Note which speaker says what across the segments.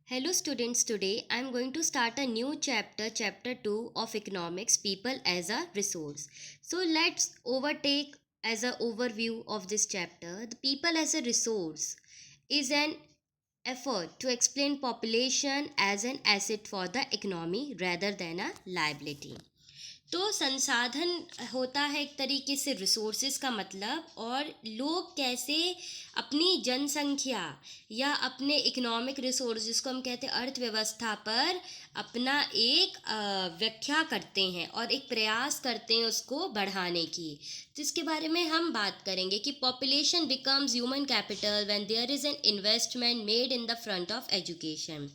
Speaker 1: Hello students, today I am going to start a new chapter, chapter 2 of economics, people as a resource. So let's overtake as an overview of this chapter. The people as a resource is an effort to explain population as an asset for the economy rather than a liability. तो संसाधन होता है एक तरीके से resources का मतलब, और लोग कैसे अपनी जनसंख्या या अपने इकोनॉमिक रिसोर्स जिसको हम कहते हैं अर्थव्यवस्था पर अपना एक व्याख्या करते हैं और एक प्रयास करते हैं उसको बढ़ाने की। तो इसके बारे में हम बात करेंगे कि population becomes human capital when there is an investment made in the front of education.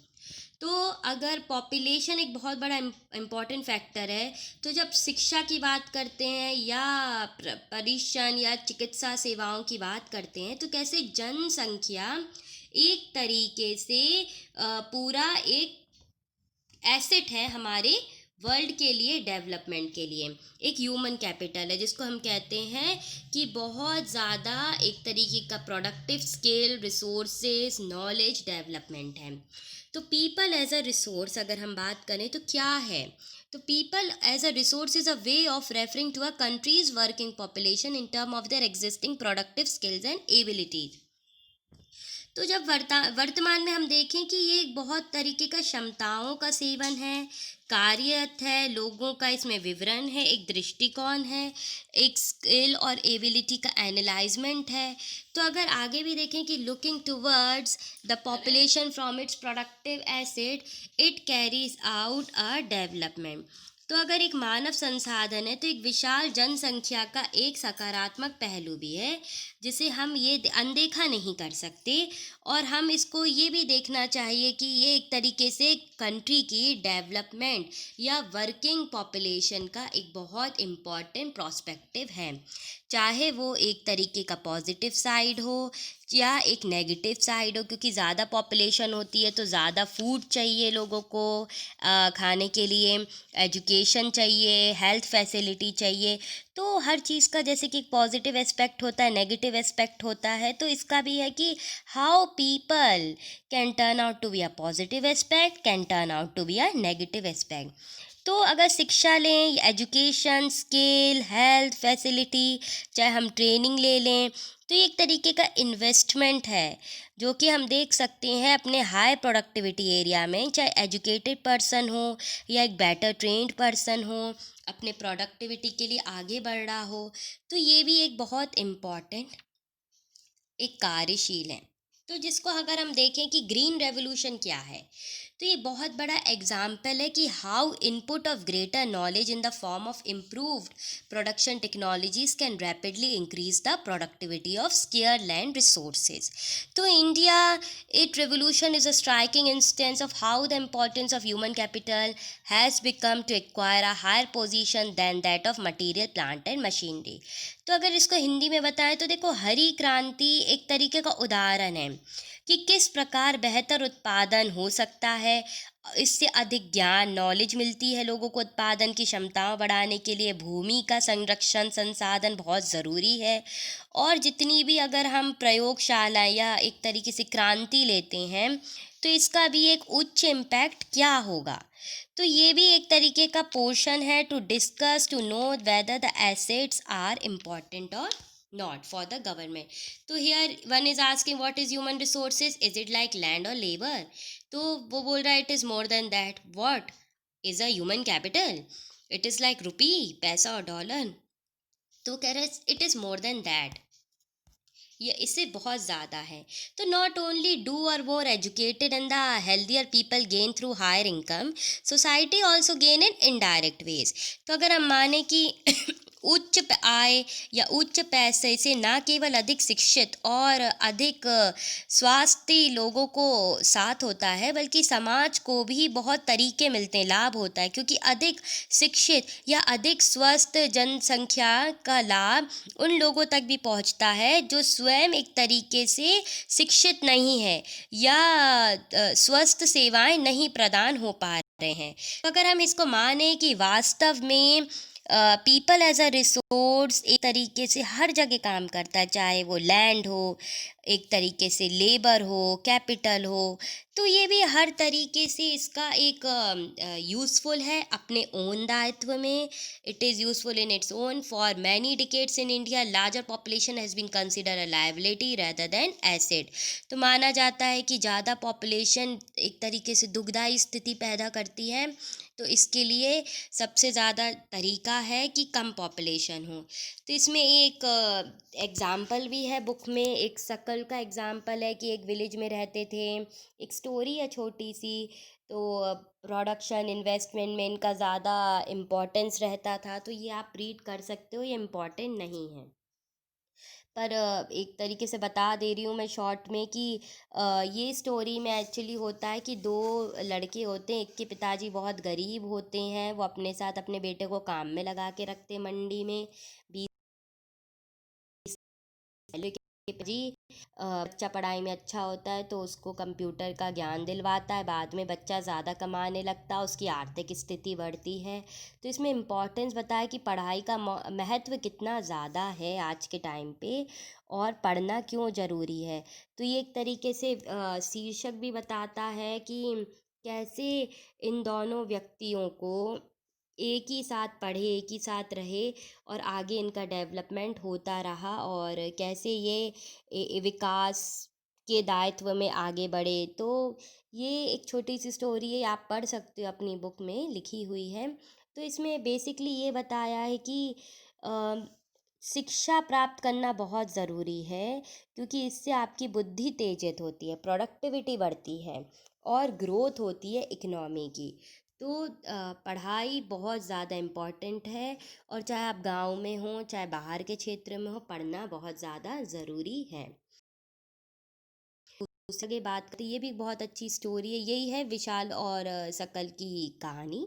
Speaker 1: तो अगर पॉपुलेशन एक बहुत बड़ा इम्पॉर्टेंट फैक्टर है, तो जब शिक्षा की बात करते हैं या परिषण या चिकित्सा सेवाओं की बात करते हैं, तो कैसे जनसंख्या एक तरीके से पूरा एक एसेट है हमारे वर्ल्ड के लिए, डेवलपमेंट के लिए एक ह्यूमन कैपिटल है जिसको हम कहते हैं कि बहुत ज़्यादा एक तरीके का productive scale resources knowledge development है। तो पीपल एज अ रिसोर्स अगर हम बात करें तो क्या है, तो people as a resource is a way of referring to a countries working population in term of their existing productive skills and abilities. तो जब वर्तमान में हम देखें कि ये एक बहुत तरीके का क्षमताओं का सेवन है, कार्यत है, लोगों का इसमें विवरण है, एक दृष्टिकोण है, एक स्किल और एबिलिटी का एनालाइजमेंट है। तो अगर आगे भी देखें कि looking towards the population from its productive asset, it carries out a development. तो अगर एक मानव संसाधन है तो एक विशाल जनसंख्या का एक सकारात्मक पहलू भी है जिसे हम ये अनदेखा नहीं कर सकते। और हम इसको ये भी देखना चाहिए कि ये एक तरीके से कंट्री की डेवलपमेंट या वर्किंग पॉपुलेशन का एक बहुत इम्पॉर्टेंट प्रोस्पेक्टिव है, चाहे वो एक तरीके का पॉजिटिव साइड हो या एक नेगेटिव साइड हो, क्योंकि ज़्यादा पॉपुलेशन होती है तो ज़्यादा फूड चाहिए लोगों को खाने के लिए, एजुकेशन चाहिए, हेल्थ फैसिलिटी चाहिए। तो हर चीज़ का जैसे कि एक पॉजिटिव एस्पेक्ट होता है, नेगेटिव एस्पेक्ट होता है, तो इसका भी है कि how people can turn out to be a positive aspect, can turn out to be a negative aspect. तो अगर शिक्षा लें, एजुकेशन, स्किल, हेल्थ फैसिलिटी, चाहे हम ट्रेनिंग ले लें, तो ये एक तरीके का इन्वेस्टमेंट है जो कि हम देख सकते हैं अपने हाई प्रोडक्टिविटी एरिया में, चाहे एजुकेटेड पर्सन हो या एक बेटर ट्रेंड पर्सन हो, अपने प्रोडक्टिविटी के लिए आगे बढ़ रहा हो। तो ये भी एक बहुत इम्पॉर्टेंट एक कार्यशील है। तो जिसको अगर हम देखें कि ग्रीन रेवोल्यूशन क्या है, तो ये बहुत बड़ा एग्जाम्पल है कि how input of greater knowledge in the form of improved production technologies can rapidly increase the productivity of scarce land resources. तो India it revolution is a striking instance of how the importance of human capital has become to acquire a higher position than that of material plant and machinery. तो अगर इसको हिंदी में बताएं तो देखो, हरी क्रांति एक तरीके का उदाहरण है कि किस प्रकार बेहतर उत्पादन हो सकता है। इससे अधिक ज्ञान नॉलेज मिलती है लोगों को, उत्पादन की क्षमताओं बढ़ाने के लिए भूमि का संरक्षण संसाधन बहुत ज़रूरी है। और जितनी भी अगर हम प्रयोगशाला या एक तरीके से क्रांति लेते हैं, तो इसका भी एक उच्च इम्पैक्ट क्या होगा। तो ये भी एक तरीके का पोर्शन है to discuss to know whether the assets are important और नॉट फॉर द गवर्नमेंट। तो here one is asking what is human resources, is it like land और लेबर। तो वो बोल रहा है it is more than that. What is a human capital, it is like rupee, पैसा और dollar. तो कह रहे it is more than that, ये इससे बहुत ज़्यादा है। तो नॉट ओनली डू और more educated and the healthier people gain through higher income, society also gain in indirect ways. तो अगर हम माने कि आय या उच्च पैसे से न केवल अधिक शिक्षित और अधिक स्वास्थ्य लोगों को साथ होता है, बल्कि समाज को भी बहुत तरीके मिलते हैं, लाभ होता है, क्योंकि अधिक शिक्षित या अधिक स्वस्थ जनसंख्या का लाभ उन लोगों तक भी पहुंचता है जो स्वयं एक तरीके से शिक्षित नहीं है या स्वस्थ सेवाएं नहीं प्रदान हो पा रहे हैं। तो अगर हम इसको माने कि वास्तव में पीपल एज अ रिसोर्स एक तरीके से हर जगह काम करता है, चाहे वो लैंड हो, एक तरीके से लेबर हो, कैपिटल हो। तो ये भी हर तरीके से इसका एक यूज़फुल है अपने ओन दायित्व में। It is useful in its own. For many decades in India larger population has been consider a liability rather than asset. तो माना जाता है कि ज़्यादा पॉपुलेशन एक तरीके से दुखदाई स्थिति पैदा करती है। तो इसके लिए सबसे ज़्यादा तरीका है कि कम पॉपुलेशन हो। तो इसमें एक एग्ज़ाम्पल भी है बुक में, एक शकल का एग्ज़ाम्पल है कि एक विलेज में रहते थे। एक स्टोरी है छोटी सी। तो प्रोडक्शन इन्वेस्टमेंट में इनका ज़्यादा इम्पोर्टेंस रहता था। तो ये आप रीड कर सकते हो, ये इम्पोर्टेंट नहीं है। पर एक तरीके से बता दे रही हूँ मैं शॉर्ट में कि ये स्टोरी में एक्चुअली होता है कि दो लड़के होते हैं। एक के पिताजी बहुत गरीब होते हैं, वो अपने साथ अपने बेटे को काम में लगा के रखते हैं मंडी में। 20 के जी बच्चा पढ़ाई में अच्छा होता है तो उसको कंप्यूटर का ज्ञान दिलवाता है। बाद में बच्चा ज़्यादा कमाने लगता है, उसकी आर्थिक स्थिति बढ़ती है। तो इसमें इम्पोर्टेंस बताया कि पढ़ाई का महत्व कितना ज़्यादा है आज के टाइम पे, और पढ़ना क्यों ज़रूरी है। तो ये एक तरीके से शीर्षक भी बताता है कि कैसे इन दोनों व्यक्तियों को एक ही साथ पढ़े, एक ही साथ रहे, और आगे इनका डेवलपमेंट होता रहा, और कैसे ये विकास के दायित्व में आगे बढ़े। तो ये एक छोटी सी स्टोरी है, आप पढ़ सकते हो, अपनी बुक में लिखी हुई है। तो इसमें बेसिकली ये बताया है कि अ, शिक्षा प्राप्त करना बहुत ज़रूरी है, क्योंकि इससे आपकी बुद्धि तेजित होती है, प्रोडक्टिविटी बढ़ती है, और ग्रोथ होती है इकनॉमी की। तो पढ़ाई बहुत ज़्यादा इम्पॉर्टेंट है, और चाहे आप गांव में हो चाहे बाहर के क्षेत्र में हो, पढ़ना बहुत ज़्यादा ज़रूरी है। दूसरी की बात करते, ये भी बहुत अच्छी स्टोरी है। यही है विशाल और शकल की कहानी।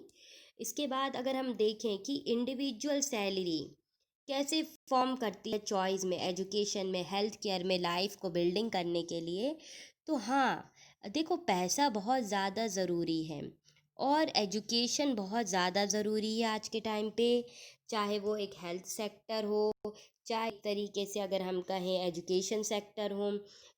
Speaker 1: इसके बाद अगर हम देखें कि इंडिविजुअल सैलरी कैसे फॉर्म करती है चॉइस में, एजुकेशन में, हेल्थ केयर में, लाइफ को बिल्डिंग करने के लिए। तो हाँ, देखो, पैसा बहुत ज़्यादा ज़रूरी है, और एजुकेशन बहुत ज़्यादा ज़रूरी है आज के टाइम पे। चाहे वो एक हेल्थ सेक्टर हो, चाहे एक तरीके से अगर हम कहें एजुकेशन सेक्टर हो।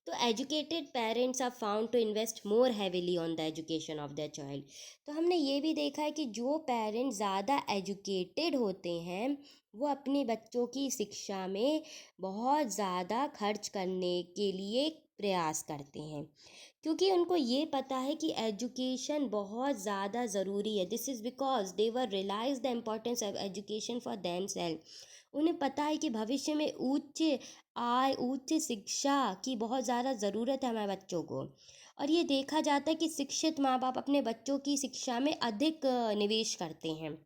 Speaker 1: तो educated parents are found to invest more heavily on the education of their child. तो हमने ये भी देखा है कि जो पेरेंट्स ज़्यादा एजुकेटेड होते हैं, वो अपने बच्चों की शिक्षा में बहुत ज़्यादा खर्च करने के लिए प्रयास करते हैं, क्योंकि उनको ये पता है कि एजुकेशन बहुत ज़्यादा ज़रूरी है। This is because they were realise the importance of education for them self. उन्हें पता है कि भविष्य में उच्च आय, उच्च शिक्षा की बहुत ज़्यादा ज़रूरत है हमारे बच्चों को। और ये देखा जाता है कि शिक्षित माँ बाप अपने बच्चों की शिक्षा में अधिक निवेश करते हैं।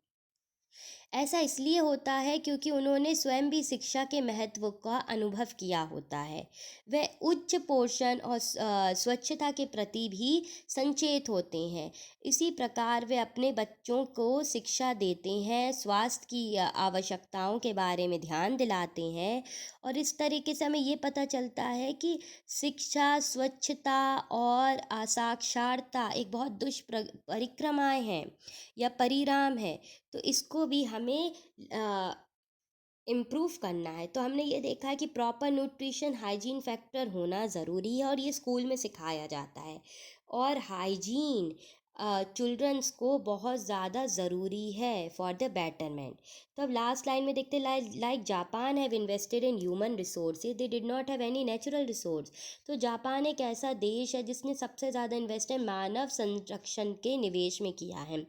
Speaker 1: ऐसा इसलिए होता है क्योंकि उन्होंने स्वयं भी शिक्षा के महत्व का अनुभव किया होता है। वे उच्च पोषण और स्वच्छता के प्रति भी संचेत होते हैं। इसी प्रकार वे अपने बच्चों को शिक्षा देते हैं, स्वास्थ्य की आवश्यकताओं के बारे में ध्यान दिलाते हैं। और इस तरीके से हमें ये पता चलता है कि शिक्षा, स्वच्छता और साक्षरता एक बहुत दुष्परिक्रमाएं हैं या परिणाम है। तो इसको भी हमें इम्प्रूव करना है। तो हमने ये देखा है कि प्रॉपर न्यूट्रिशन हाइजीन फैक्टर होना ज़रूरी है, और ये स्कूल में सिखाया जाता है। और हाइजीन चिल्ड्रंस को बहुत ज़्यादा ज़रूरी है फॉर द बेटरमेंट। तो अब लास्ट लाइन में देखते, like Japan have invested in human resources, they did not have any natural resource. तो जापान एक ऐसा देश है जिसने सबसे ज़्यादा इन्वेस्टमेंट मानव संरक्षण के निवेश में किया है।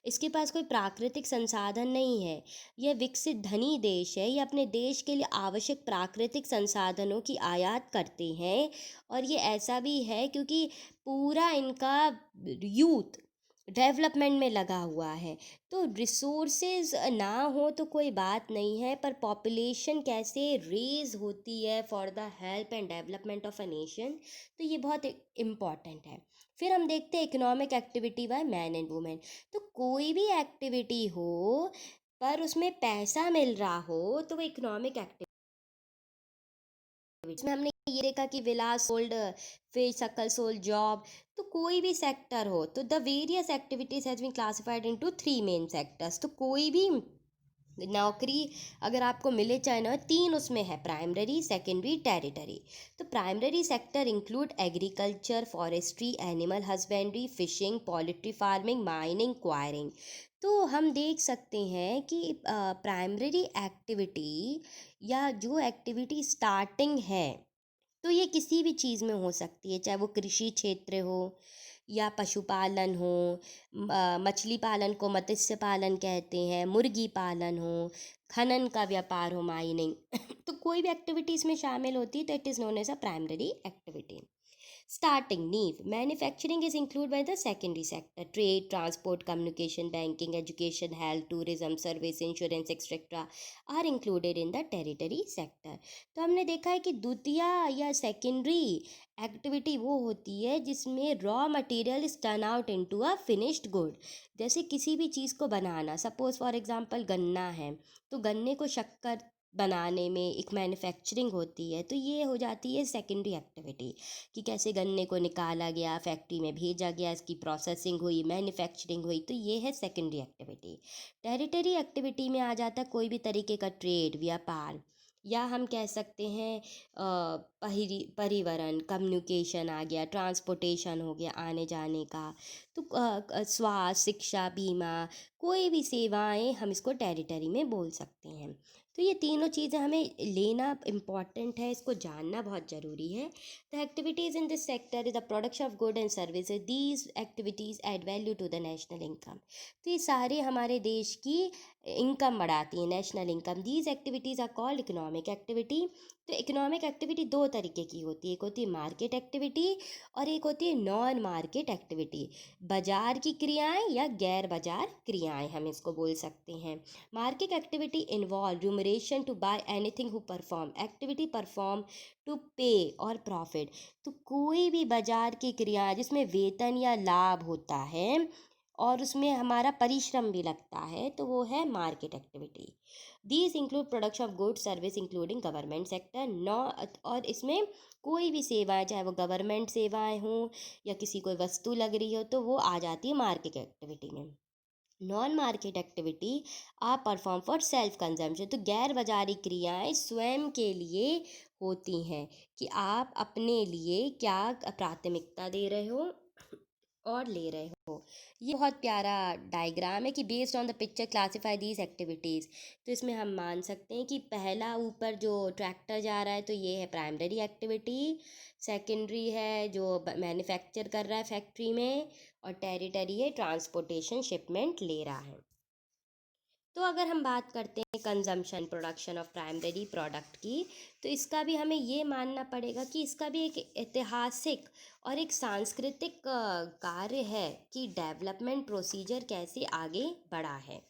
Speaker 1: इसके पास कोई प्राकृतिक संसाधन नहीं है। यह विकसित धनी देश है, ये अपने देश के लिए आवश्यक प्राकृतिक संसाधनों की आयात करते हैं। और ये ऐसा भी है क्योंकि पूरा इनका यूथ डेवलपमेंट में लगा हुआ है। तो रिसोर्सेज ना हो तो कोई बात नहीं है, पर पॉपुलेशन कैसे रेज होती है for the help and development of a nation, तो ये बहुत इम्पॉर्टेंट है। फिर हम देखते हैं economic activity by man and women. तो कोई भी एक्टिविटी हो पर उसमें पैसा मिल रहा हो तो वो इकोनॉमिक एक्टिविटी। इसमें हमने ये देखा कि Vilas sold fish, Shakal sold job. तो कोई भी सेक्टर हो, तो the various activities has been classified into 3 main sectors. तो कोई भी नौकरी अगर आपको मिले चाहे ना, तीन उसमें है, प्राइमरी, सेकेंडरी, टेरिटरी। तो primary sector include agriculture, forestry, animal husbandry, fishing, poultry farming, mining, enquiring. तो हम देख सकते हैं कि प्राइमरी एक्टिविटी या जो एक्टिविटी स्टार्टिंग है, तो ये किसी भी चीज़ में हो सकती है, चाहे वो कृषि क्षेत्र हो या पशुपालन हो, मछली पालन को मत्स्य पालन कहते हैं, मुर्गी पालन हो, खनन का व्यापार हो, माइनिंग तो कोई भी एक्टिविटी इसमें शामिल होती है तो it is known as a primary activity. Starting need manufacturing is included by the secondary sector. Trade, transport, communication, banking, education, health, tourism, service, insurance, etc. are included in the tertiary sector. तो हमने देखा है कि द्वितीय या secondary activity वो होती है जिसमें raw material is turn out into a finished good. जैसे किसी भी चीज़ को बनाना, सपोज फॉर एग्जांपल गन्ना है, तो गन्ने को शक्कर बनाने में एक मैन्युफैक्चरिंग होती है, तो ये हो जाती है सेकेंडरी एक्टिविटी, कि कैसे गन्ने को निकाला गया, फैक्ट्री में भेजा गया, इसकी प्रोसेसिंग हुई, मैन्युफैक्चरिंग हुई, तो ये है सेकेंडरी एक्टिविटी। टेरिटरी एक्टिविटी में आ जाता है कोई भी तरीके का ट्रेड, व्यापार, या हम कह सकते हैं परिवहन, कम्युनिकेशन आ गया, ट्रांसपोर्टेशन हो गया, आने जाने का। तो स्वास्थ्य, शिक्षा, बीमा, कोई भी सेवाएं हम इसको टेरिटरी में बोल सकते हैं। तो ये तीनों चीज़ें हमें लेना इम्पॉर्टेंट है, इसको जानना बहुत ज़रूरी है। The activities in this sector is the production of good and services, these activities add value to the national income. तो ये सारे हमारे देश की इनकम बढ़ाती हैं, national income. These activities are called economic activity. तो इकोनॉमिक एक्टिविटी दो तरीके की होती है, एक होती है मार्केट एक्टिविटी और एक होती है नॉन मार्केट एक्टिविटी। बाजार की क्रियाएं या गैर बाजार क्रियाएं हम इसको बोल सकते हैं। Market activity involve remuneration to buy anything who perform activity perform to pay और प्रॉफिट। तो कोई भी बाजार की क्रिया जिसमें वेतन या लाभ होता है और उसमें हमारा परिश्रम भी लगता है, तो वो है market activity. These include production of good service including government sector नॉ। और इसमें कोई भी सेवाएं, चाहे वो गवर्नमेंट सेवाएं हों या किसी कोई वस्तु लग रही हो, तो वो आ जाती है मार्केट एक्टिविटी में। नॉन मार्केट एक्टिविटी आप परफॉर्म फॉर सेल्फ कंजम्पशन। तो गैर बाजारी क्रियाएं स्वयं के लिए होती हैं, कि आप अपने लिए क्या प्राथमिकता दे रहे हो और ले रहे हो। ये बहुत प्यारा डायग्राम है कि based on the picture classify these activities. तो इसमें हम मान सकते हैं कि पहला ऊपर जो ट्रैक्टर जा रहा है तो ये है प्राइमरी एक्टिविटी, सेकेंडरी है जो मैन्युफैक्चर कर रहा है फैक्ट्री में, और टेरिटरी है ट्रांसपोर्टेशन, शिपमेंट ले रहा है। तो अगर हम बात करते हैं consumption production of primary product की, तो इसका भी हमें ये मानना पड़ेगा कि इसका भी एक ऐतिहासिक और एक सांस्कृतिक कार्य है कि डेवलपमेंट प्रोसीजर कैसे आगे बढ़ा है।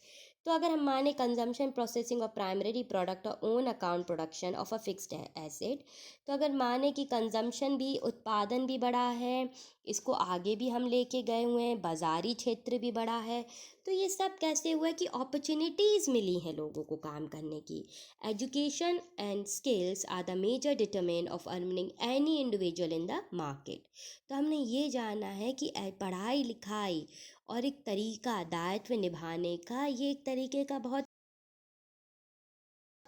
Speaker 1: तो अगर हम माने consumption processing of primary product और own account production of a fixed asset, तो अगर माने कि कंजम्पशन भी, उत्पादन भी बढ़ा है, इसको आगे भी हम लेके गए हुए हैं, बाज़ारी क्षेत्र भी बढ़ा है। तो ये सब कैसे हुआ कि अपॉर्चुनिटीज़ मिली हैं लोगों को काम करने की। Education and skills are the major determine of earning any individual in the market. तो हमने ये जाना है कि पढ़ाई लिखाई और एक तरीका दायित्व निभाने का, ये एक तरीके का बहुत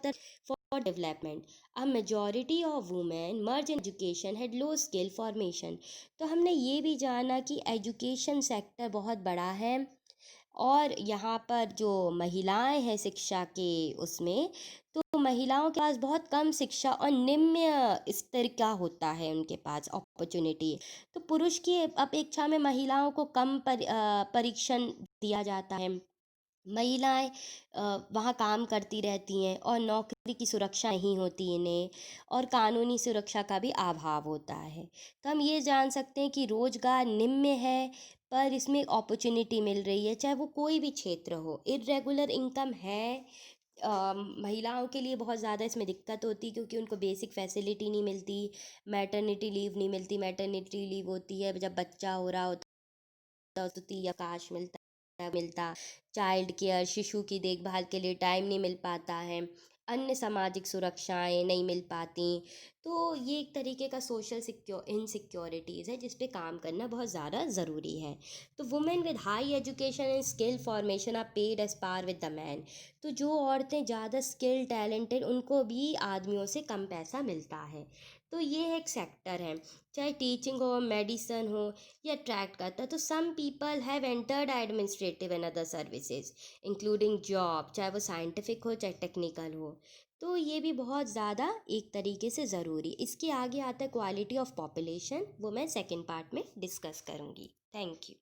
Speaker 1: for development. A majority of women merge in education had low skill formation. तो हमने ये भी जाना कि एजुकेशन सेक्टर बहुत बड़ा है और यहाँ पर जो महिलाएं हैं शिक्षा के उसमें, तो महिलाओं के पास बहुत कम शिक्षा और निम्न स्तर का होता है उनके पास अपॉर्चुनिटी। तो पुरुष की अपेक्षा में महिलाओं को कम परीक्षण दिया जाता है। महिलाएं वहाँ काम करती रहती हैं और नौकरी की सुरक्षा नहीं होती इन्हें, और कानूनी सुरक्षा का भी अभाव होता है। तो हम ये जान सकते हैं कि रोज़गार निम्न है, पर इसमें अपॉर्चुनिटी मिल रही है, चाहे वो कोई भी क्षेत्र हो। इरेगुलर इनकम है, महिलाओं के लिए बहुत ज़्यादा इसमें दिक्कत होती है क्योंकि उनको बेसिक फैसिलिटी नहीं मिलती, मैटरनिटी लीव नहीं मिलती। मैटरनिटी लीव होती है जब बच्चा हो रहा होता है तो 30 अवकाश मिलता, चाइल्ड केयर, शिशु की देखभाल के लिए टाइम नहीं मिल पाता है। अन्य सामाजिक सुरक्षाएं नहीं मिल पाती। तो ये एक तरीके का सोशल इनसिक्योरिटीज़ है जिस पे काम करना बहुत ज़्यादा ज़रूरी है। तो women with high education and skill formation are paid as par with the man. तो जो औरतें ज़्यादा स्किल टैलेंटेड उनको भी आदमियों से कम पैसा मिलता है। तो ये एक सेक्टर है, चाहे टीचिंग हो, मेडिसन हो, ये अट्रैक्ट करता है। तो some people have entered administrative and other services including job, चाहे वो साइंटिफिक हो चाहे टेक्निकल हो। तो ये भी बहुत ज़्यादा एक तरीके से ज़रूरी। इसके आगे आता है क्वालिटी ऑफ पॉपुलेशन, वो मैं सेकंड पार्ट में डिस्कस करूँगी। Thank you.